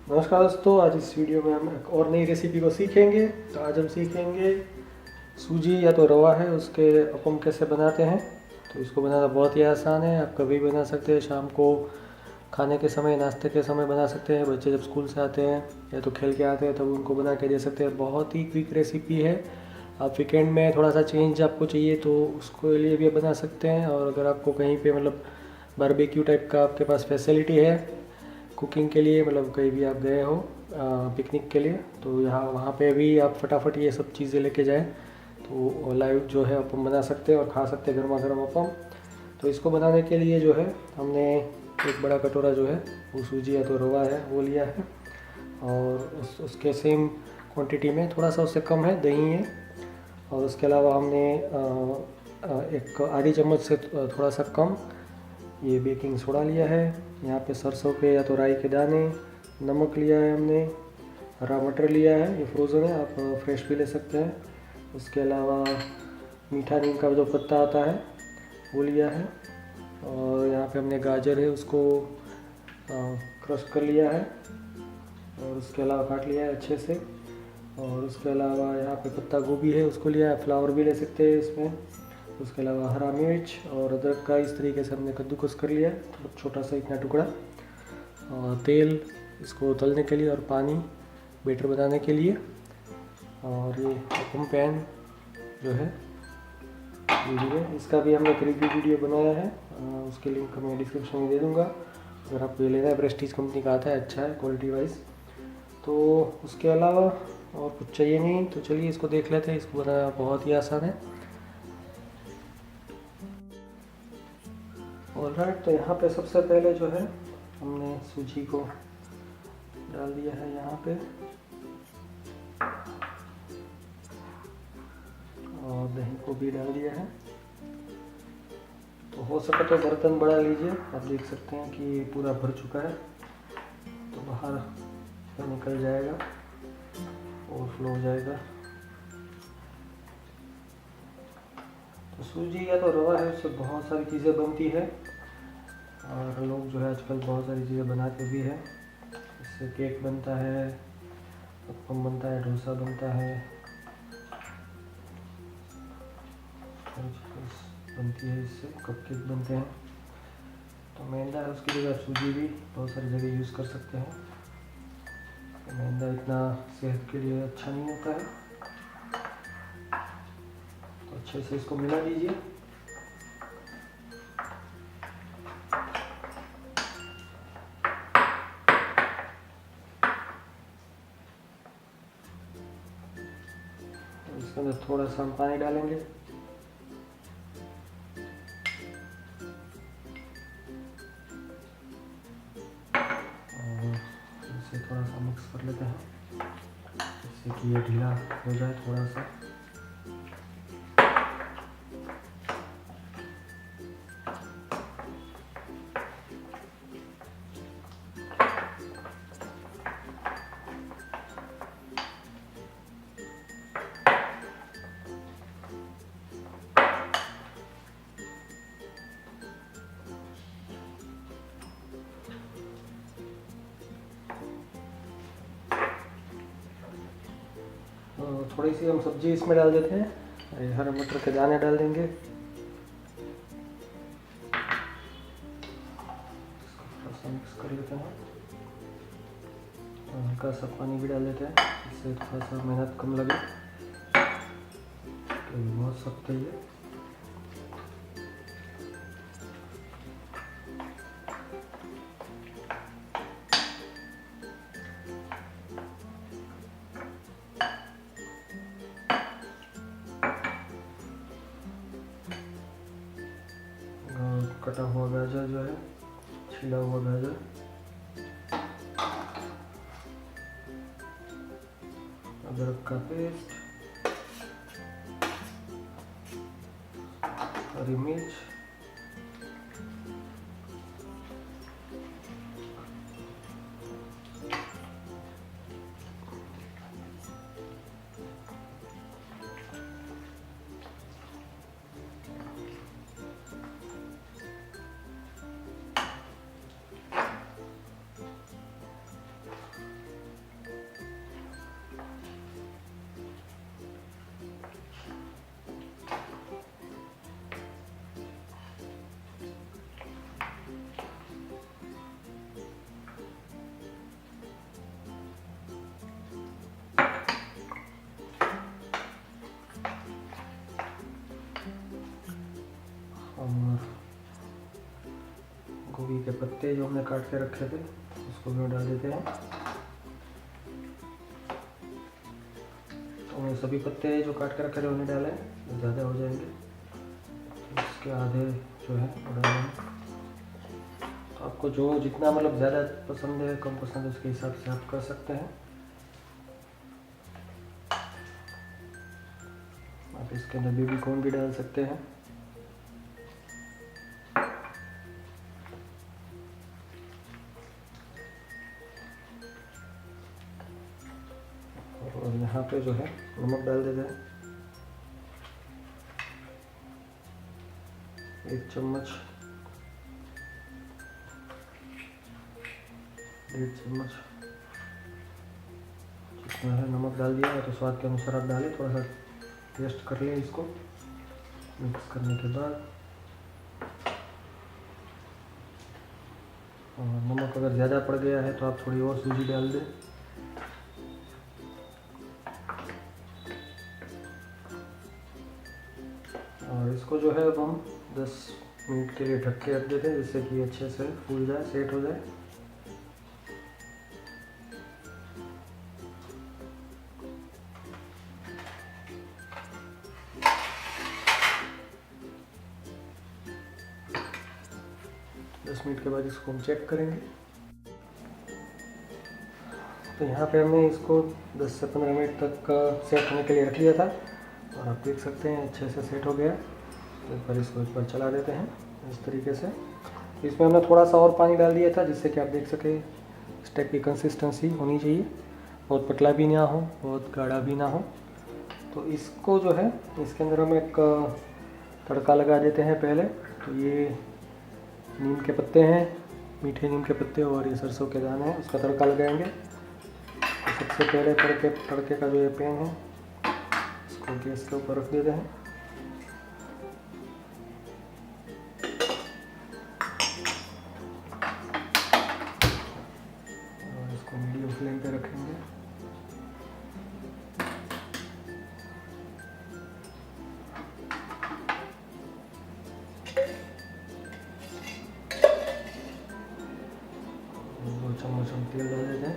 नमस्कार दोस्तों, आज इस वीडियो में हम एक और नई रेसिपी को सीखेंगे। तो आज हम सीखेंगे सूजी या तो रवा है उसके अपम कैसे बनाते हैं। तो इसको बनाना बहुत ही आसान है, आप कभी बना सकते हैं। शाम को खाने के समय, नाश्ते के समय बना सकते हैं। बच्चे जब स्कूल से आते हैं या तो खेल के आते हैं तब उनको बना के दे सकते हैं। बहुत ही क्विक रेसिपी है। आप वीकेंड में थोड़ा सा चेंज आपको चाहिए तो उसके लिए भी बना सकते हैं। और अगर आपको कहीं पे मतलब बारबेक्यू टाइप का आपके पास फैसिलिटी है कुकिंग के लिए, मतलब कहीं भी आप गए हो पिकनिक के लिए, तो यहाँ वहाँ पे भी आप फटाफट ये सब चीज़ें लेके जाएं तो लाइव जो है अपन बना सकते हैं और खा सकते हैं गर्मा गर्म अपन। तो इसको बनाने के लिए जो है हमने एक बड़ा कटोरा जो है वो सूजी या तो रवा है वो लिया है। और उसके सेम क्वांटिटी में थोड़ा सा उससे कम है दही है। और उसके अलावा हमने एक आधी चम्मच से थोड़ा सा कम ये बेकिंग सोडा लिया है। यहाँ पे सरसों के या तो राई के दाने, नमक लिया है हमने, हरा मटर लिया है, ये फ्रोज़न है, आप फ्रेश भी ले सकते हैं। उसके अलावा मीठा नीम का जो पत्ता आता है वो लिया है। और यहाँ पे हमने गाजर है उसको क्रश कर लिया है और उसके अलावा काट लिया है अच्छे से। और उसके अलावा यहाँ पे पत्ता गोभी है उसको लिया है, फ्लावर भी ले सकते हैं इसमें। उसके अलावा हरा मिर्च और अदरक का इस तरीके से हमने कद्दूकस कर लिया है, छोटा सा इतना टुकड़ा। और तेल इसको तलने के लिए और पानी बेटर बनाने के लिए। और ये अपम पैन जो है वीडियो है, इसका भी हमने एक रिव्यू वीडियो बनाया है, उसके लिंक मैं डिस्क्रिप्शन में दे दूँगा। अगर आपको ये लेना है, प्रेस्टीज कंपनी का आता है, अच्छा है क्वालिटी वाइज। तो उसके अलावा और कुछ चाहिए नहीं, तो चलिए इसको देख लेते हैं। इसको बनाना बहुत ही आसान है। ऑलराइट, तो यहाँ पे सबसे पहले जो है हमने सूजी को डाल दिया है यहाँ पे और दही को भी डाल दिया है। तो हो सके तो बर्तन बड़ा लीजिए, आप देख सकते हैं कि ये पूरा भर चुका है तो बाहर निकल जाएगा, ओवरफ्लो हो जाएगा। तो सूजी या तो रवा है उससे बहुत सारी चीज़ें बनती है और लोग जो है आजकल बहुत सारी चीज़ें बनाते भी हैं। इससे केक बनता है, अपम बनता है, डोसा बनता है, बनती है, इससे कपकेक बनते हैं। तो मैदा है उसकी जगह सूजी भी बहुत सारी जगह यूज़ कर सकते हैं। तो मैदा इतना सेहत के लिए अच्छा नहीं होता है, तो अच्छे से इसको मिला दीजिए। तो इसके अंदर थोड़ा सा हम पानी डालेंगे। इसे थोड़ा सा मिक्स कर लेते हैं जिससे कि ये ढीला हो जाए थोड़ा सा। थोड़ी सी हम सब्जी इसमें डाल देते हैं, हरे मटर के दाने डाल देंगे। इसको थोड़ा सा मिक्स कर लेते हैं, हल्का सा पानी भी डाल देते हैं इससे थोड़ा सा मेहनत कम लगे। तो ये बहुत सख्त है ये। कटा हुआ गाजर जो है, छिला हुआ गाजर, अदरक का पेस्ट, हरी मिर्च, गोभी के पत्ते जो हमने काट के रखे थे उसको भी डाल देते हैं। तो सभी पत्ते जो काट के रखे थे उन्हें डालें, ज़्यादा हो जाएंगे। इसके आधे जो है वो डालेंगे। तो आपको जो जितना मतलब ज़्यादा पसंद है कम पसंद है उसके हिसाब से आप कर सकते हैं। आप इसके अंदर बेबी कॉर्न भी डाल सकते हैं। और यहाँ पे जो है नमक डाल देते हैं 1 चम्मच, 1.5 चम्मच जितना है नमक डाल दिया है। तो स्वाद के अनुसार आप डालें, थोड़ा सा टेस्ट कर लें इसको। मिक्स करने के बाद और नमक अगर ज़्यादा पड़ गया है तो आप थोड़ी और सूजी डाल दें। और इसको जो है अब हम 10 मिनट के लिए ढक के रख देते हैं, जिससे कि अच्छे से फूल जाए, सेट हो जाए। दस मिनट के बाद इसको हम चेक करेंगे। तो यहाँ पे हमने इसको 10 से 15 मिनट तक सेट होने के लिए रख लिया था और आप देख सकते हैं अच्छे से सेट हो गया। तो एक बार इसको एक बार चला देते हैं इस तरीके से। इसमें हमने थोड़ा सा और पानी डाल दिया था जिससे कि आप देख सकें इस टाइप की कंसिस्टेंसी होनी चाहिए, बहुत पतला भी ना हो बहुत गाढ़ा भी ना हो। तो इसको जो है इसके अंदर हम एक तड़का लगा देते हैं पहले। तो ये नीम के पत्ते हैं, मीठे नीम के पत्ते और ये सरसों के दाने हैं, उसका तड़का लगाएंगे। तो सबसे पहले तड़के का जो ये पैन है इसको गैस के ऊपर रख देते हैं। और इसको मीडियम फ्लेम पे रखेंगे। चम्मच हम तेल डाल देते हैं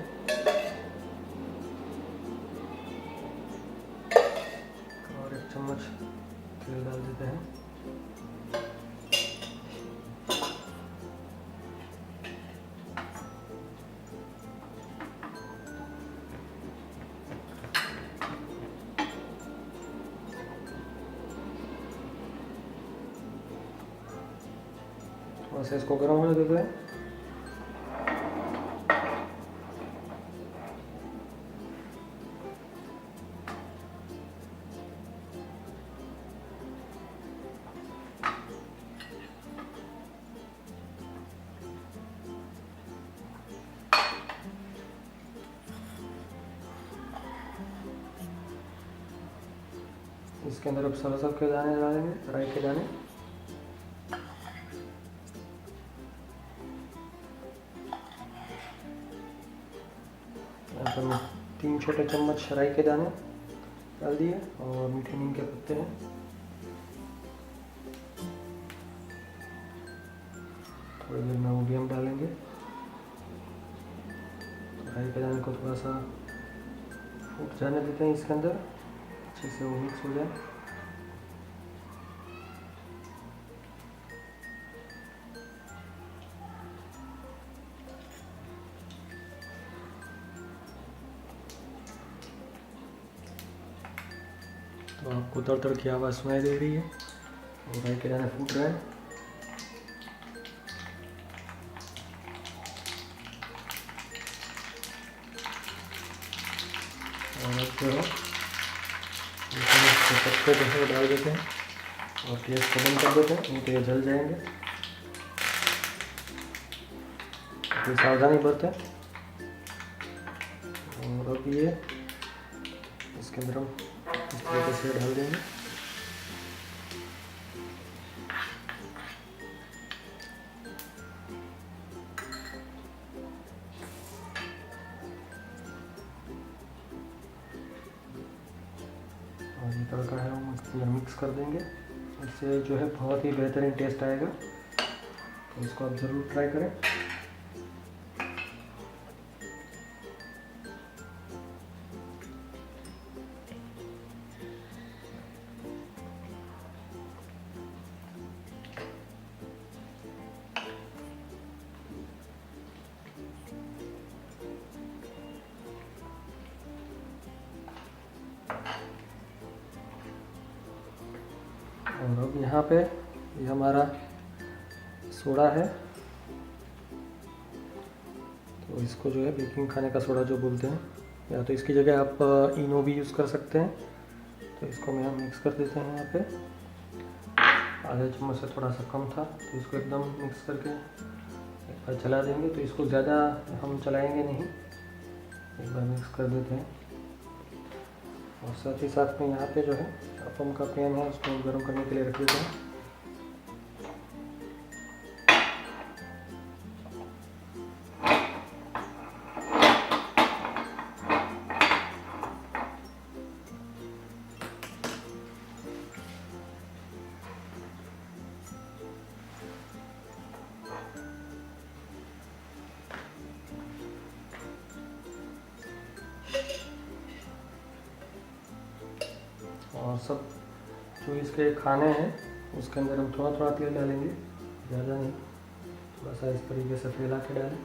और 1 चम्मच तेल डाल देते हैं। थोड़ा सा इसको गर्म होने देते हैं। इसके अंदर अब सरसों के दाने डालेंगे, राई के दाने। यहाँ पर मैं 3 छोटे चम्मच राई के दाने डाल दिए और मीठे नीम के पत्ते हैं। थोड़ी देर में वो भी हम डालेंगे। राई के दाने को थोड़ा सा फूट जाने देते हैं इसके अंदर, अच्छे से वो मिक्स हो जाए। तो आपको तड़ की आवाज़ सुनाई दे रही है और राई के दाने फूट रहे हैं। और अब जो है पत्ते जो है डाल देते हैं और गैस को बंद कर देते हैं, नहीं तो ये जल जाएंगे। तो सावधानी बरतें। और अब ये इसके अंदर हम इस तरीके से डाल देंगे। और ये तड़का है हम मिक्स कर देंगे, इससे जो है बहुत ही बेहतरीन टेस्ट आएगा। तो इसको आप ज़रूर ट्राई करें। और अब यहाँ पे ये हमारा सोडा है, तो इसको जो है बेकिंग खाने का सोडा जो बोलते हैं, या तो इसकी जगह आप इनो भी यूज़ कर सकते हैं। तो इसको मैं हम मिक्स कर देते हैं। यहाँ पे आधे चम्मच से थोड़ा सा कम था, तो इसको एकदम मिक्स करके एक बार चला देंगे। तो इसको ज़्यादा हम चलाएंगे नहीं, एक बार मिक्स कर देते हैं। और साथ ही साथ में यहाँ पे जो है अपम का पैन है, उसको गर्म करने के लिए रख देते हैं। और सब जो इसके खाने हैं उसके अंदर हम थोड़ा थोड़ा तेल डालेंगे, ज़्यादा नहीं, थोड़ा सा इस तरीके से फैला के डालें।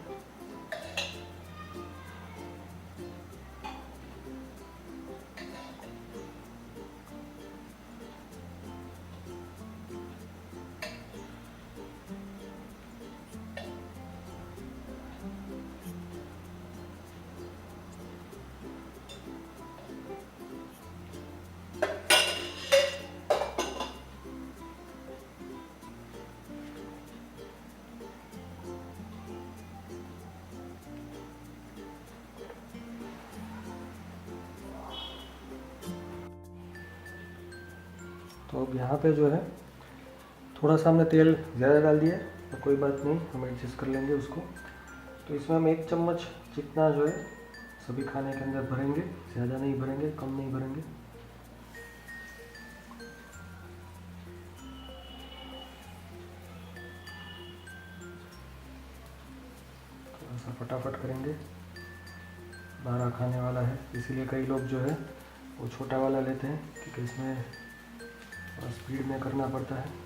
तो अब यहाँ पे जो है थोड़ा सा हमने तेल ज़्यादा डाल दिया, तो कोई बात नहीं, हम एडजस्ट कर लेंगे उसको। तो इसमें हम 1 चम्मच जितना जो है सभी खाने के अंदर भरेंगे, ज़्यादा नहीं भरेंगे, कम नहीं भरेंगे। थोड़ा सा फटाफट करेंगे, 12 खाने वाला है, इसीलिए कई लोग जो है वो छोटा वाला लेते हैं, क्योंकि इसमें स्पीड में करना पड़ता है।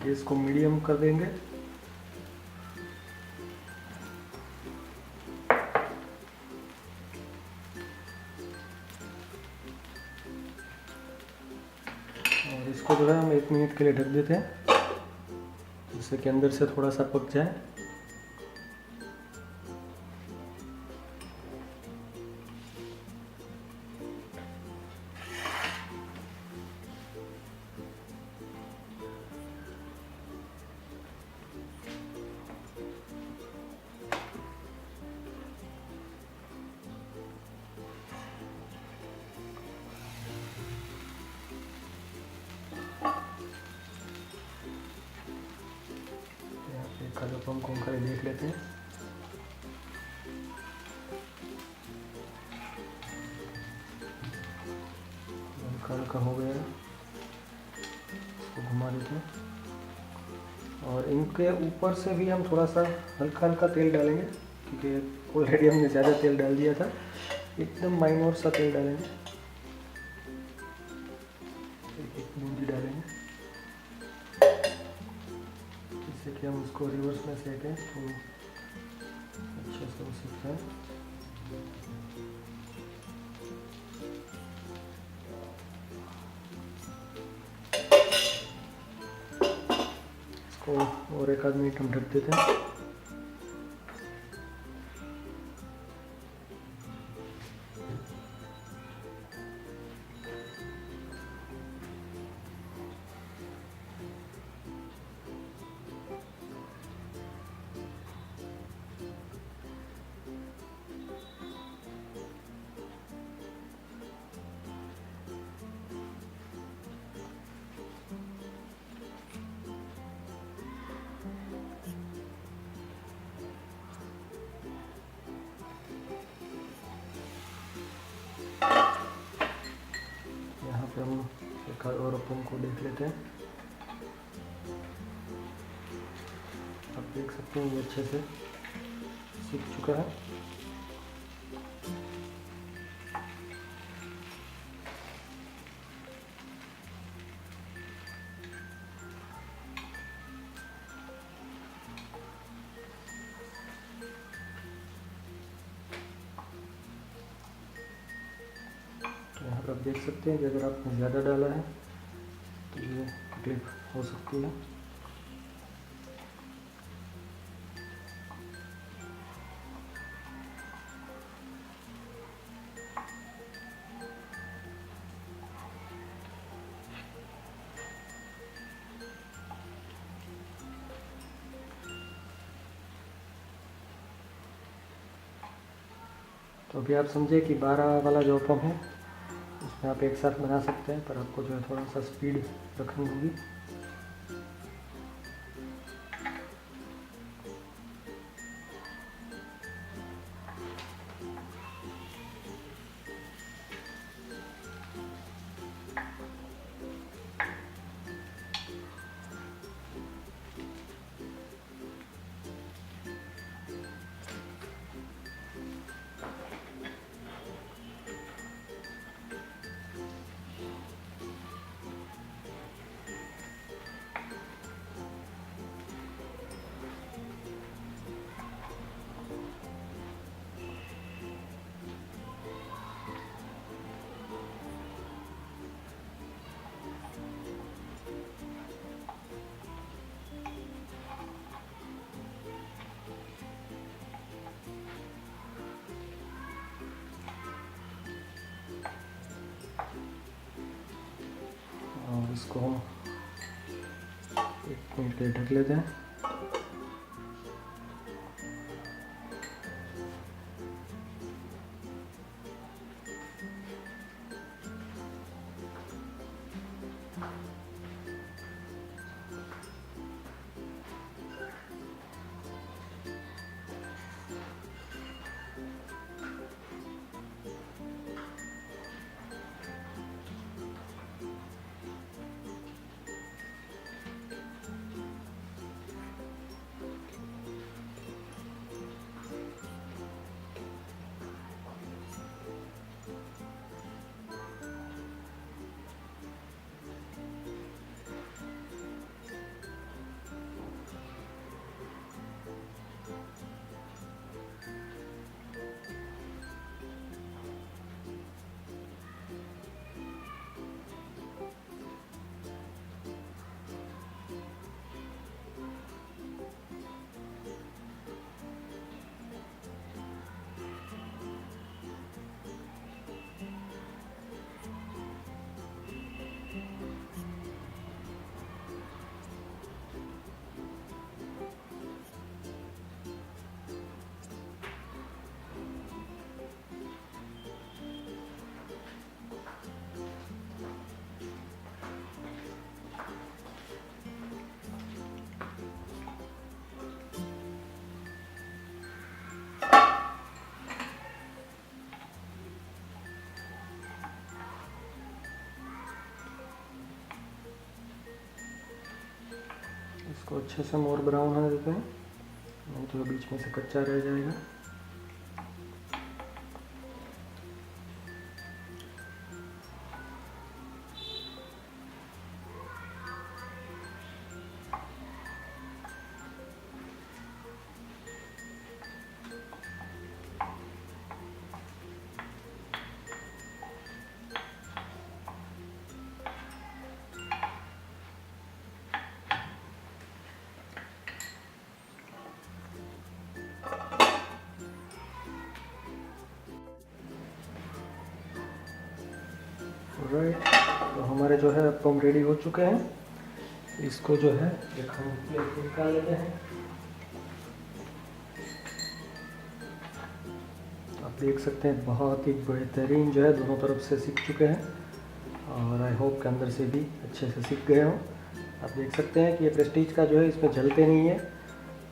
गैस को मीडियम कर देंगे। और इसको जो है हम 1 मिनट के लिए ढक देते हैं, जिससे कि अंदर से थोड़ा सा पक जाए। हम कौन कर देख लेते हैं। हल्का हो गया, इसको घुमा देते हैं। और इनके ऊपर से भी हम थोड़ा सा हल्का हल्का तेल डालेंगे, क्योंकि ऑलरेडी हमने ज़्यादा तेल डाल दिया था। एकदम माइनर सा तेल डालेंगे, एक बूंदी डालेंगे, जिससे कि हम उसको रिवर्स में सेकें तो अच्छे से हो सकता है। इसको और 1 आध मिनट हम ढक देते हैं। एक और अपन को देख लेते हैं। आप देख सकते हैं ये अच्छे से सीख चुका है। यहाँ पर आप देख सकते हैं कि अगर आपने ज़्यादा डाला है तो ये तकलीफ हो सकती है। तो अभी आप समझे कि 12 वाला जो अप्पम है उसमें आप एक साथ बना सकते हैं, पर आपको जो है थोड़ा सा स्पीड रखनी होगी। और इसको हम 1 मिनट के लिए ढक लेते हैं। इसको अच्छे से मोर ब्राउन होने देते हैं, नहीं तो बीच में से कच्चा रह जाएगा। राइट, तो हमारे जो है अप्पम रेडी हो चुके हैं। इसको जो है एक हम प्लेट में निकाल लेते हैं। आप देख सकते हैं बहुत ही बेहतरीन जो है दोनों तरफ से सीख चुके हैं, और आई होप के अंदर से भी अच्छे से सीख गए हों। आप देख सकते हैं कि ये प्रेस्टीज का जो है इसमें जलते नहीं है,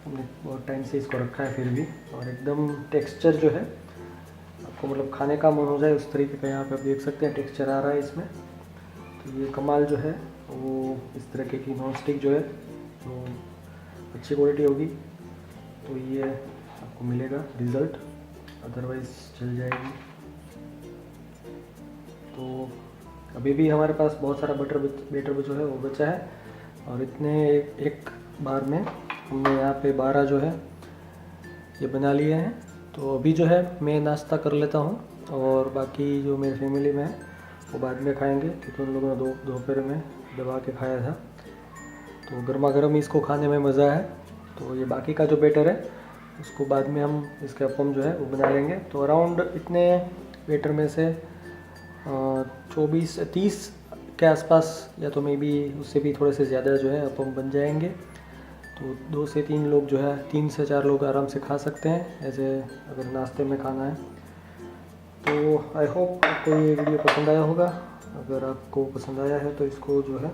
हमने बहुत टाइम से इसको रखा है फिर भी, और एकदम टेक्सचर जो है आपको मतलब खाने का मन हो जाए उस तरीके का यहाँ पे आप देख सकते हैं टेक्सचर आ रहा है इसमें। तो ये कमाल जो है वो इस तरह की नॉन स्टिक जो है वो अच्छी क्वालिटी होगी तो ये आपको मिलेगा रिज़ल्ट, अदरवाइज़ चल जाएगी। तो अभी भी हमारे पास बहुत सारा बैटर जो है वो बचा है और इतने एक बार में हमने यहाँ पे 12 जो है ये बना लिए हैं। तो अभी जो है मैं नाश्ता कर लेता हूँ और बाकी जो मेरी फैमिली में है वो बाद में खाएंगे, क्योंकि उन लोगों ने दोपहर में दबा के खाया था। तो गर्मा गर्म इसको खाने में मज़ा है। तो ये बाकी का जो बैटर है उसको बाद में हम इसके अप्पम जो है वो बना लेंगे। तो अराउंड इतने बैटर में से 24-30 के आसपास या तो मे बी उससे भी थोड़े से ज़्यादा जो है अप्पम बन जाएंगे। तो 2 से 3 लोग जो है 3 से 4 लोग आराम से खा सकते हैं ऐसे अगर नाश्ते में खाना है। तो आई होप आपको ये वीडियो पसंद आया होगा। अगर आपको पसंद आया है तो इसको जो है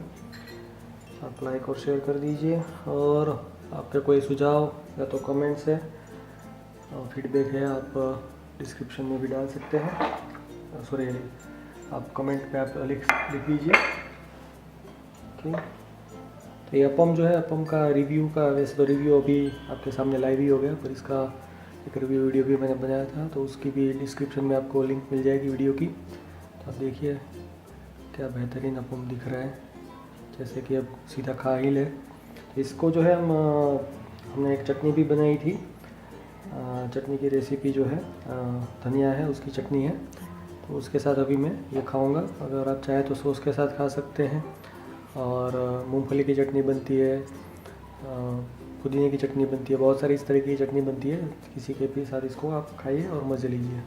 आप लाइक और शेयर कर दीजिए, और आपके कोई सुझाव या तो कमेंट्स है और फीडबैक है आप डिस्क्रिप्शन में भी डाल सकते हैं, सॉरी आप कमेंट पे आप लिख दीजिए। ठीक, तो ये अप्पम जो है अप्पम का रिव्यू का, वैसे तो रिव्यू अभी आपके सामने लाइव ही हो गया, पर इसका एक रिव्यू वीडियो भी मैंने बनाया था तो उसकी भी डिस्क्रिप्शन में आपको लिंक मिल जाएगी वीडियो की। तो आप देखिए क्या बेहतरीन अप्पम दिख रहा है, जैसे कि अब सीधा खा ही ले। तो इसको जो है हमने एक चटनी भी बनाई थी, चटनी की रेसिपी जो है धनिया है उसकी चटनी है, तो उसके साथ अभी मैं ये खाऊंगा। अगर आप चाहें तो सॉस के साथ खा सकते हैं, और मूंगफली की चटनी बनती है, पुदीने की चटनी बनती है, बहुत सारी इस तरह की चटनी बनती है। किसी के भी साथ इसको आप खाइए और मज़े लीजिए।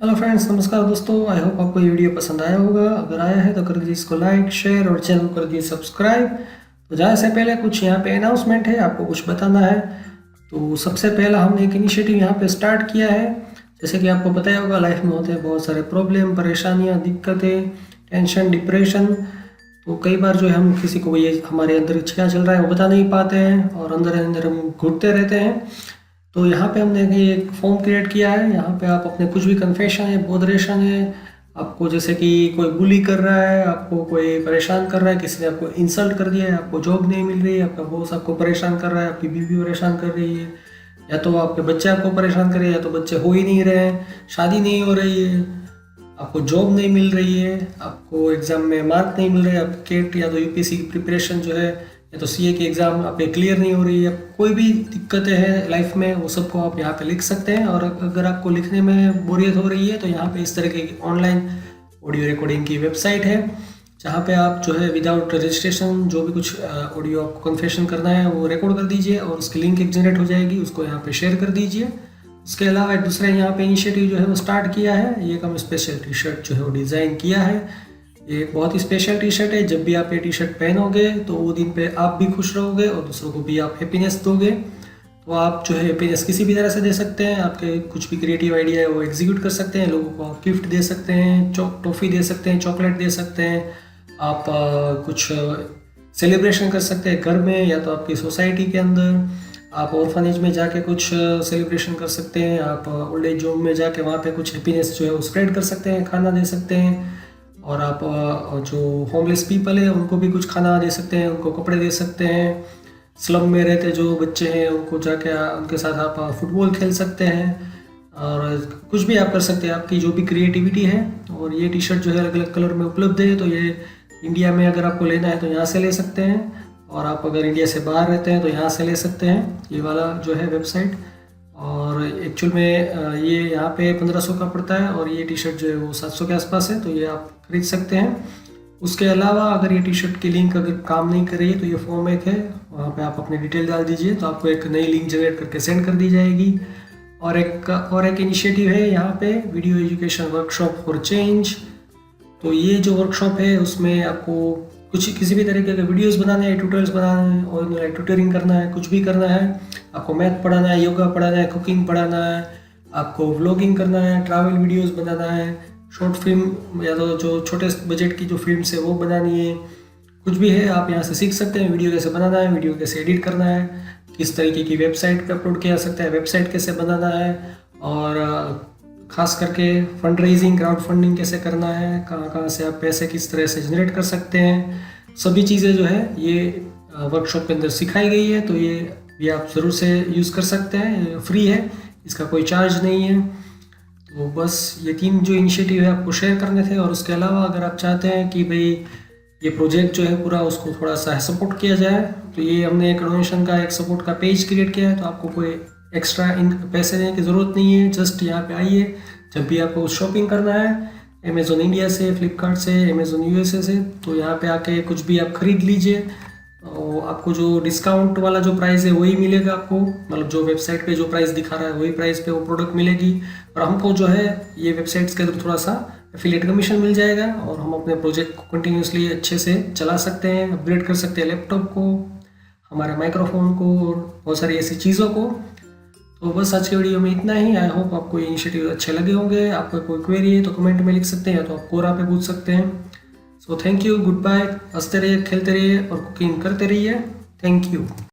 हेलो फ्रेंड्स, नमस्कार दोस्तों। आई होप आपको ये वीडियो पसंद आया होगा। अगर आया है तो कर दीजिए इसको लाइक, शेयर और चैनल को कर दीजिए सब्सक्राइब। तो जाने से पहले कुछ यहाँ पे अनाउंसमेंट है, आपको कुछ बताना है। तो सबसे पहला हमने एक इनिशिएटिव यहाँ पे स्टार्ट किया है। जैसे कि आपको पता ही होगा लाइफ में होते हैं बहुत सारे प्रॉब्लम, परेशानियाँ, दिक्कतें, टेंशन, डिप्रेशन। तो कई बार जो है हम किसी को ये हमारे अंदर क्या चल रहा है वो बता नहीं पाते हैं और अंदर अंदर हम घुटते रहते हैं। तो यहाँ पे हमने एक फॉर्म क्रिएट किया है। यहाँ पे आप अपने कुछ भी कन्फेशन है, बोधरेशन है, आपको जैसे कि कोई बुली कर रहा है, आपको कोई परेशान कर रहा है, किसी ने आपको इंसल्ट कर दिया है, आपको जॉब नहीं मिल रही है, आपका बॉस आपको परेशान कर रहा है, आपकी बीवी परेशान कर रही है, या तो आपके बच्चे आपको परेशान कर रहे हैं, या तो बच्चे हो ही नहीं रहे हैं, शादी नहीं हो रही है, आपको जॉब नहीं मिल रही है, आपको एग्ज़ाम में मार्क नहीं मिल रहे, आप केट या तो यूपीएससी की प्रिपरेशन जो है या तो सीए की एग्ज़ाम आपके क्लियर नहीं हो रही है, कोई भी दिक्कतें हैं लाइफ में वो सबको आप यहाँ पे लिख सकते हैं। और अगर आपको लिखने में बोरियत हो रही है तो यहाँ पे इस तरह की ऑनलाइन ऑडियो रिकॉर्डिंग की वेबसाइट है, जहाँ पे आप जो है विदाउट रजिस्ट्रेशन जो भी कुछ ऑडियो आपको कन्फेशन करना है वो रिकॉर्ड कर दीजिए और उसकी लिंक एक जनरेट हो जाएगी, उसको यहाँ पे शेयर कर दीजिए। उसके अलावा एक दूसरे यहाँ पे इनिशिएटिव जो है वो स्टार्ट किया है। ये हम स्पेशल टी शर्ट जो है वो डिज़ाइन किया है। ये बहुत ही स्पेशल टी शर्ट है। जब भी आप ये टी शर्ट पहनोगे तो वो दिन पे आप भी खुश रहोगे और दूसरों को भी आप हैप्पीनेस दोगे। तो आप जो है हैप्पीनेस किसी भी तरह से दे सकते हैं। आपके कुछ भी क्रिएटिव आइडिया है वो एग्जीक्यूट कर सकते हैं, लोगों को आप गिफ्ट दे सकते हैं, टॉफ़ी दे सकते हैं, चॉकलेट दे सकते हैं, आप कुछ सेलिब्रेशन कर सकते हैं घर में या तो आपकी सोसाइटी के अंदर। आप ऑर्फनेज में जाके कुछ सेलिब्रेशन कर सकते हैं, आप ओल्ड एज होम में जाके वहाँ पे कुछ हैप्पीनेस जो है वो स्प्रेड कर सकते हैं, खाना दे सकते हैं। और आप जो होमलेस पीपल है उनको भी कुछ खाना दे सकते हैं, उनको कपड़े दे सकते हैं। स्लम में रहते जो बच्चे हैं उनको जाके उनके साथ आप फुटबॉल खेल सकते हैं, और कुछ भी आप कर सकते हैं, आपकी जो भी क्रिएटिविटी है। और ये टी शर्ट जो है अलग अलग कलर में उपलब्ध है। तो ये इंडिया में अगर आपको लेना है तो यहाँ से ले सकते हैं, और आप अगर इंडिया से बाहर रहते हैं तो यहाँ से ले सकते हैं, ये वाला जो है वेबसाइट। और एक्चुअल में ये यहाँ पे 1500 का पड़ता है और ये टी शर्ट जो है वो 700 के आसपास है, तो ये आप खरीद सकते हैं। उसके अलावा अगर ये टी शर्ट की लिंक अगर काम नहीं कर रही है तो ये फॉर्म एक है, वहाँ पे आप अपनी डिटेल डाल दीजिए तो आपको एक नई लिंक जनरेट करके सेंड कर दी जाएगी। और एक इनिशिएटिव है यहाँ पे, video education workshop for change. तो ये जो वर्कशॉप है उसमें आपको कुछ किसी भी तरीके के वीडियोस बनाने हैं, ट्यूटोरियल्स बनाने हैं, और ट्यूटरिंग करना है, कुछ भी करना है, आपको मैथ पढ़ाना है, योगा पढ़ाना है, कुकिंग पढ़ाना है, आपको व्लॉगिंग करना है, ट्रैवल वीडियोस बनाना है, शॉर्ट फिल्म या तो जो छोटे बजट की जो फिल्म्स है वो बनानी है, कुछ भी है आप यहाँ से सीख सकते हैं। वीडियो कैसे बनाना है, वीडियो कैसे एडिट करना है, किस तरीके की वेबसाइट पे अपलोड किया जा सकता है, वेबसाइट कैसे बनाना है, और खास करके फंड रेजिंग, क्राउड फंडिंग कैसे करना है, कहाँ कहाँ से आप पैसे किस तरह से जनरेट कर सकते हैं, सभी चीज़ें जो है ये वर्कशॉप के अंदर सिखाई गई है। तो ये आप ज़रूर से यूज़ कर सकते हैं, फ्री है, इसका कोई चार्ज नहीं है। तो बस ये 3 जो इनिशिएटिव है आपको शेयर करने थे। और उसके अलावा अगर आप चाहते हैं कि भाई ये प्रोजेक्ट जो है पूरा उसको थोड़ा सा सपोर्ट किया जाए, तो ये हमने एक डोनेशन का एक सपोर्ट का पेज क्रिएट किया है। तो आपको कोई एक्स्ट्रा पैसे देने की ज़रूरत नहीं है, जस्ट यहाँ पे आइए। जब भी आपको शॉपिंग करना है अमेज़ॉन इंडिया से, फ्लिपकार्ट से, अमेज़ॉन यूएसए से, तो यहाँ पे आके कुछ भी आप खरीद लीजिए। और आपको जो डिस्काउंट वाला जो प्राइस है वही मिलेगा आपको, मतलब जो वेबसाइट पे जो प्राइस दिखा रहा है वही प्राइस पे वो प्रोडक्ट मिलेगी। और हमको जो है ये वेबसाइट्स के थ्रू थोड़ा सा एफिलिएट कमीशन मिल जाएगा, और हम अपने प्रोजेक्ट को कंटिन्यूसली अच्छे से चला सकते हैं, अपग्रेड कर सकते हैं लैपटॉप को, हमारे माइक्रोफोन को, और बहुत सारी ऐसी चीज़ों को। तो बस आज के वीडियो में इतना ही। आई होप आपको ये इनिशिएटिव अच्छे लगे होंगे। आपको कोई क्वेरी है तो कमेंट में लिख सकते हैं, या तो आप कोरा पे पूछ सकते हैं। So thank you, goodbye. हंसते रहिए, खेलते रहिए और कुकिंग करते रहिए। Thank you.